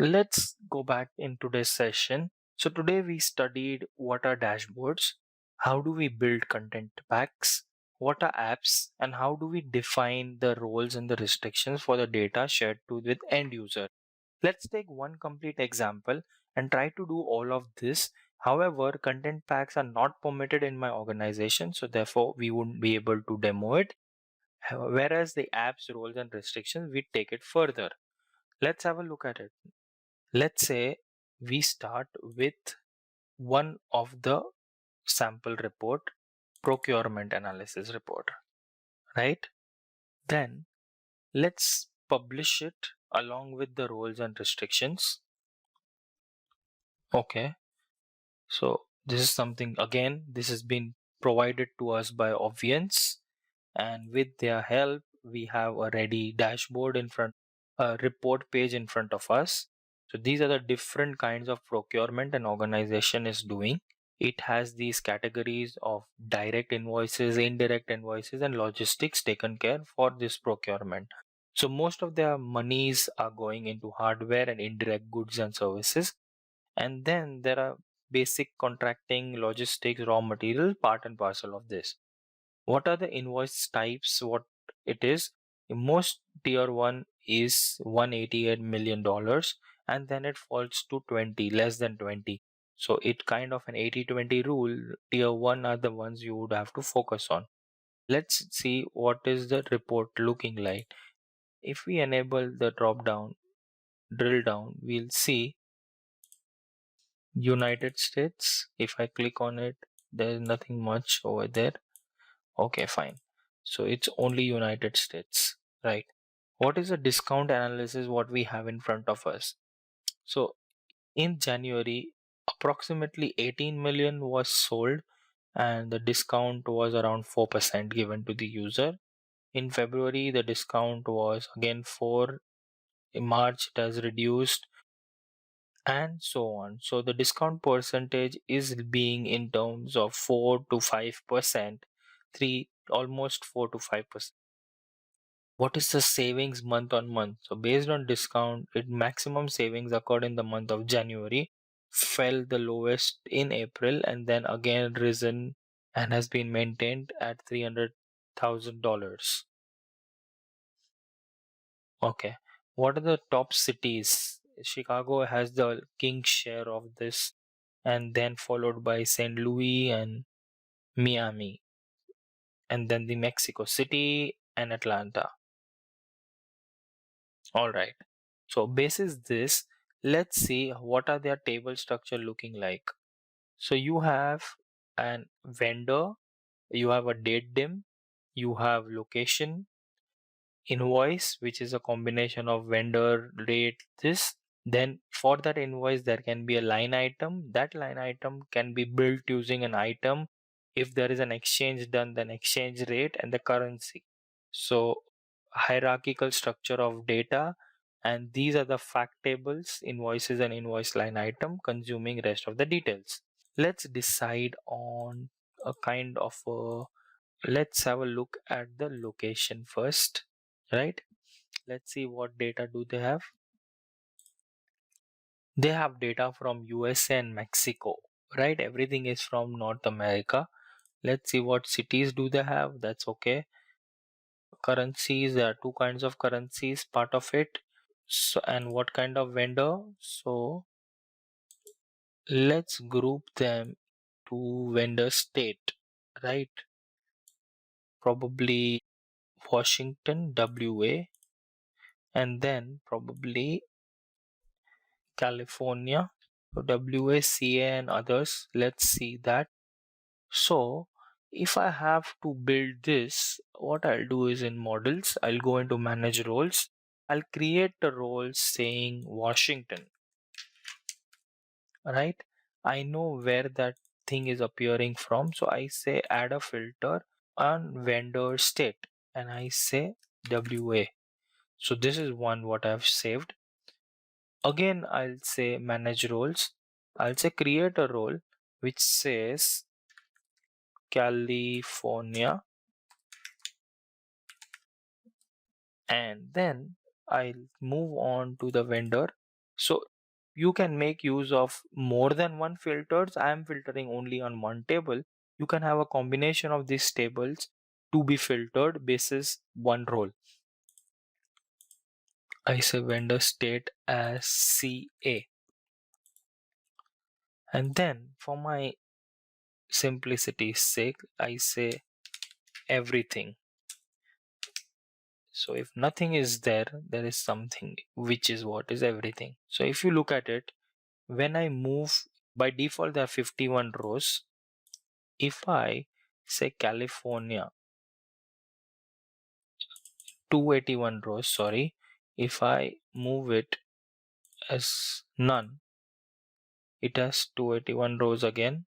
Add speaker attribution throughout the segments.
Speaker 1: Let's go back in today's session. So today we studied what are dashboards, how do we build content packs, what are apps, and how do we define the roles and the restrictions for the data shared to with end user. Let's take one complete example and try to do all of this. However, content packs are not permitted in my organization, so therefore we wouldn't be able to demo it. Whereas the apps, roles, and restrictions, we take it further. Let's have a look at it. Let's say we start with one of the sample report, procurement analysis report, right? Then let's publish it along with the roles and restrictions. Okay, so this is something, again, this has been provided to us by Obviance, and with their help we have a ready dashboard in front, a report page in front of us. So these are the different kinds of procurement an organization is doing. It has these categories of direct invoices, indirect invoices, and logistics taken care for this procurement. So most of their monies are going into hardware and indirect goods and services, and then there are basic contracting, logistics, raw material, part and parcel of this. What are the invoice types? What it is? Most tier 1 is $188 million, and then it falls to 20, less than 20. So it kind of an 80-20 rule. Tier 1 are the ones you would have to focus on. Let's see what is the report looking like. If we enable the drop down, drill down, we'll see United States. If I click on it, there's nothing much over there. Okay, fine. So it's only United States, right? What is the discount analysis what we have in front of us? So in January, approximately 18 million was sold, and the discount was around 4% given to the user. In February, the discount was again 4. In March, it has reduced, and so on. So the discount percentage is being in terms of 4 to 5%, 3 almost 4 to 5%. What is the savings month on month? So based on discount, it maximum savings occurred in the month of January, fell the lowest in April, and then again risen and has been maintained at $300,000. Okay. What are the top cities? Chicago has the king share of this, and then followed by St. Louis and Miami, and then the Mexico City and Atlanta. All right. So basis this, let's see what are their table structure looking like. So you have an vendor, you have a date dim, you have location, invoice, which is a combination of vendor, rate, this. Then for that invoice, there can be a line item. That line item can be built using an item. If there is an exchange done, then exchange rate and the currency. So hierarchical structure of data, and these are the fact tables, invoices and invoice line item consuming rest of the details. Let's decide on a kind of a, let's have a look at the location first, right? Let's see what data do they have. They have data from USA and Mexico, right? Everything is from North America. Let's see what cities do they have. That's okay. Currencies, there are two kinds of currencies part of it. So, and what kind of vendor? So let's group them to vendor state, right? Probably Washington, WA, and then probably California, so WA, CA, and others. Let's see that. So if I have to build this, what I'll do is in models, I'll go into manage roles. I'll create a role saying Washington, right? I know where that thing is appearing from. So I say add a filter on vendor state and I say WA. So this is one what I've saved. Again, I'll say manage roles. I'll say create a role which says California, and then I'll move on to the vendor. So you can make use of more than one filters. I am filtering only on one table. You can have a combination of these tables to be filtered basis one role. I say vendor state as CA. And then for my simplicity's sake, I say everything. So if nothing is there, there is something, which is what is everything. So if you look at it, when I move, by default there are 51 rows. If I say California, 281 rows, sorry. If I move it as none, it has 281 rows again,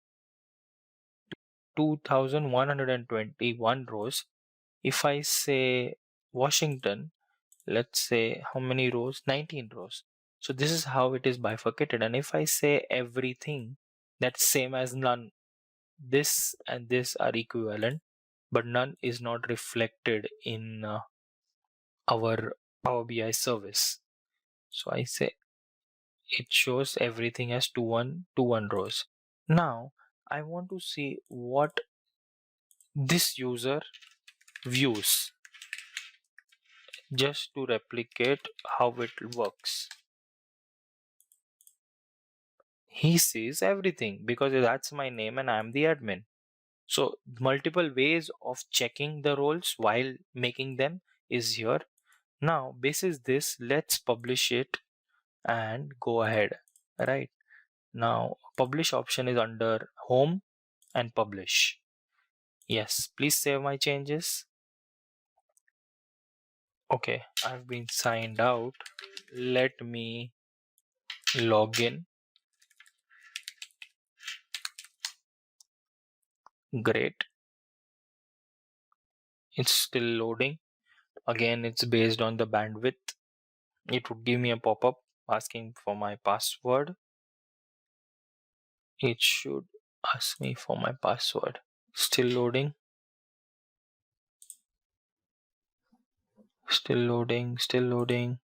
Speaker 1: 2121 rows. If I say Washington, let's say how many rows? 19 rows. So this is how it is bifurcated. And if I say everything, that's same as none. This and this are equivalent, but none is not reflected in our Power BI service. So I say it shows everything as 2121 rows. Now I want to see what this user views, just to replicate how it works. He sees everything because that's my name and I'm the admin. So multiple ways of checking the roles while making them is here. Now basis this, let's publish it and go ahead. Right now publish option is under home and publish. Yes, please save my changes. Okay, I've been signed out. Let me log in. Great. It's still loading. Again, it's based on the bandwidth. It would give me a pop-up asking for my password. It should ask me for my password. Still loading. Still loading, still loading.